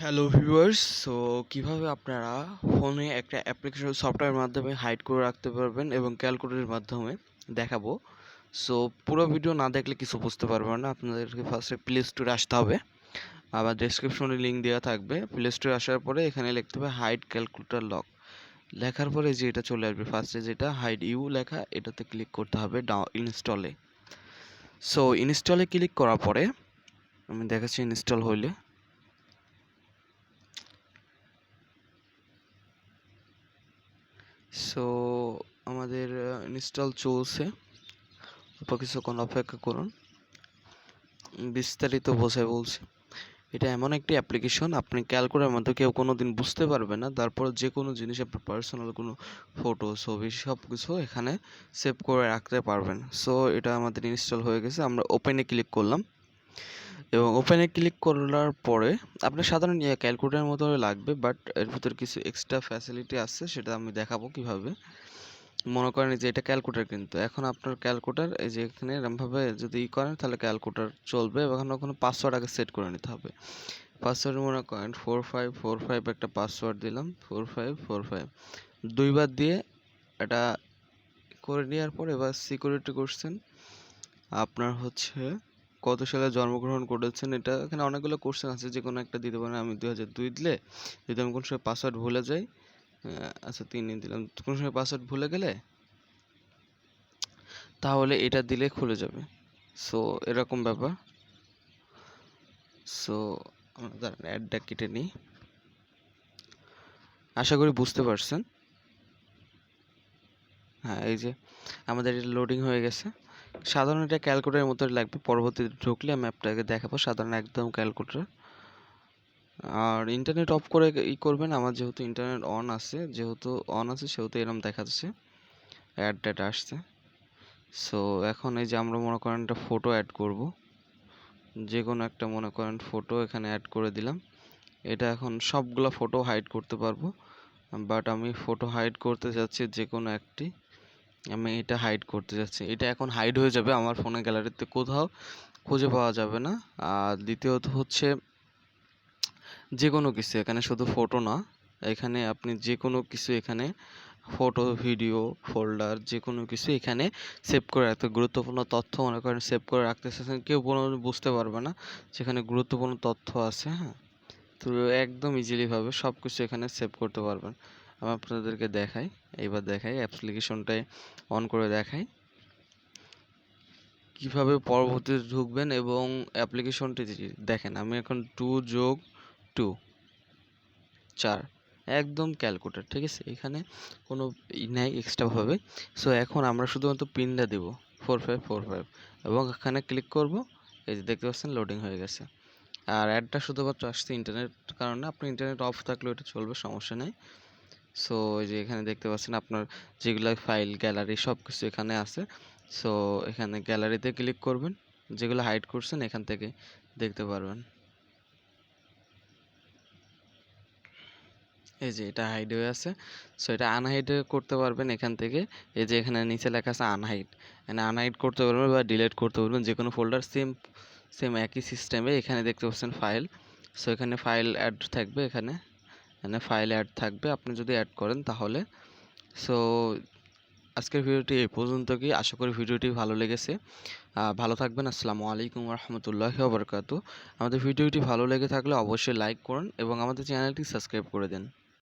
Hello viewers, so কিভাবে আপনারা ফোনে একটা অ্যাপ্লিকেশন সফটওয়্যারের মাধ্যমে হাইড করে রাখতে পারবেন এবং ক্যালকুলেটরের মাধ্যমে দেখাবো। সো পুরো ভিডিও না দেখলে কিছু বুঝতে পারবেন না। আপনাদেরকে ফার্স্টে প্লে স্টোরে আসতে হবে। আবার ডেসক্রিপশনে লিঙ্ক দেওয়া থাকবে। প্লে স্টোরে আসার পরে এখানে লিখতে হবে হাইড ক্যালকুলেটর লক। লেখার পরে যে এটা চলে আসবে ফার্স্টে যেটা হাইড ইউ লেখা, এটাতে ক্লিক করতে হবে ইনস্টলে। সো ইনস্টলে ক্লিক করার পরে আমি দেখাচ্ছি ইনস্টল হইলে। সো আমাদের ইনস্টল চলছে, অল্প কিছুক্ষণ অপেক্ষা করুন। বিস্তারিত বোঝায় বলছি। এটা এমন একটি অ্যাপ্লিকেশন আপনি ক্যালকুলেটরের মধ্যে কেউ কোনো দিন বুঝতে পারবে না। তারপর যে কোনো জিনিস আপনার পার্সোনাল কোনো ফটো ছবি সব কিছু এখানে সেভ করে রাখতে পারবেন। সো এটা আমাদের ইনস্টল হয়ে গেছে। আমরা ওপেনে ক্লিক করলাম এবং ওপেনে ক্লিক করার পরে আপনার সাধারণ ক্যালকুলেটরের মতো লাগবে, বাট এর ভিতরে কিছু এক্সট্রা ফ্যাসিলিটি আছে, সেটা আমি দেখাবো কিভাবে। মনে করেন যে এটা ক্যালকুলেটর, কিন্তু এখন আপনার ক্যালকুলেটর এই যে এখানে এরমভাবে যদি করেন তাহলে ক্যালকুলেটর চলবে। এবং ওখানে পাসওয়ার্ড আগে সেট করে নিতে হবে। পাসওয়ার্ড মনে করেন 4545 একটা পাসওয়ার্ড দিলাম, 4545 দুইবার দিয়ে এটা করে নেওয়ার পর এবার সিকিউরিটি কোশ্চেন আপনার হচ্ছে কত সালে জন্মগ্রহণ করেছেন। এটা এখানে অনেকগুলো কোশ্চেন আছে, যে কোনো একটা দিতে পারেন। আমি 2002 দিলে, যদি আমি কোনো সময় পাসওয়ার্ড ভুলে যাই, আচ্ছা 3 দিলাম, কোনো সময় পাসওয়ার্ড ভুলে গেলে তাহলে এটা দিলে খুলে যাবে। সো এরকম ব্যাপার। সো আমরা অ্যাডটা কেটে নিই। আশা করি বুঝতে পারছেন। হ্যাঁ, এই যে আমাদের এটা লোডিং হয়ে গেছে। সাধারণ এটা ক্যালকুলেটরের মতো লাগবে। পরবর্তীতে ঢুকলে আমি আপনাকে দেখাবো সাধারণ একদম ক্যালকুলেটর। আর ইন্টারনেট অফ করে করবেন। আমার যেহেতু ইন্টারনেট অন আছে, সেহেতু এরকম দেখাচ্ছে, অ্যাড আসছে। সো এখন এই যে আমরা মনে করেন একটা ফটো অ্যাড করব, যে কোনো একটা মনে করেন ফটো এখানে অ্যাড করে দিলাম। এটা এখন সবগুলো ফটো হাইড করতে পারবো, বাট আমি ফটো হাইড করতে যাচ্ছি যে কোনো একটি। আমি এটা হাইড করতে যাচ্ছি, এটা এখন হাইড হয়ে যাবে আমার ফোনের গ্যালারিতে, কোথাও খুঁজে পাওয়া যাবে না। আর দ্বিতীয়ত হচ্ছে যে কোনো কিছু এখানে, শুধু ফটো না, এখানে আপনি যে কোনো কিছু এখানে ফটো ভিডিও ফোল্ডার যে কোনো কিছু এখানে সেভ করে রাখতে, গুরুত্বপূর্ণ তথ্য মনে করেন সেভ করে রাখতে চাচ্ছেন, কেউ কোনো বুঝতে পারবে না সেখানে গুরুত্বপূর্ণ তথ্য আছে। হ্যাঁ, তো একদম ইজিলি ভাবে সব কিছু এখানে সেভ করতে পারবেন। আমি আপনাদেরকে দেখাই, এইবার দেখাই অ্যাপ্লিকেশনটাই অন করে দেখাই কিভাবে পরবর্তীতে ঢুকবেন। এবং অ্যাপ্লিকেশনটি দেখেন, আমি এখন 2+2 4 একদম ক্যালকুলেটর, ঠিক আছে, এখানে কোনো নাই এক্সট্রাভাবে। সো এখন আমরা শুধুমাত্র পিনটা দেব 4545 এবং এখানে ক্লিক করব। এই যে দেখতে পাচ্ছেন লোডিং হয়ে গেছে। আর অ্যাডটা শুধুমাত্র আসছে ইন্টারনেট কারণে, আপনার ইন্টারনেট অফ থাকলেও এটা চলবে, সমস্যা নেই। সো এই যে এখানে দেখতে পাচ্ছেন আপনার যেগুলো ফাইল গ্যালারি সব কিছু এখানে আছে। সো এখানে গ্যালারিতে ক্লিক করবেন, যেগুলো হাইড করছেন এখান থেকে দেখতে পারবেন। এই যে এটা হাইড হয়ে আছে। সো এটা আনহাইড করতে পারবেন এখান থেকে। এই যে এখানে নিচে লেখা আছে আনহাইড, এখানে আনহাইড করতে পারবেন বা ডিলিট করতে পারবেন যে কোনো ফোল্ডার। সেম একই সিস্টেমে এখানে দেখতে পাচ্ছেন ফাইল। সো এখানে ফাইল অ্যাড থাকবে, এখানে ফাইল অ্যাড থাকবে আপনি যদি অ্যাড করেন তাহলে। সো আজকের ভিডিওটি এই পর্যন্ত কি, আশা করি ভিডিওটি ভালো লেগেছে। ভালো থাকবেন। আসসালামু আলাইকুম রহমতুল্লাহি ওয়া বারাকাতুহু। আমাদের ভিডিওটি ভালো লেগে থাকলে অবশ্যই লাইক করুন এবং আমাদের চ্যানেলটি সাবস্ক্রাইব করে দেন।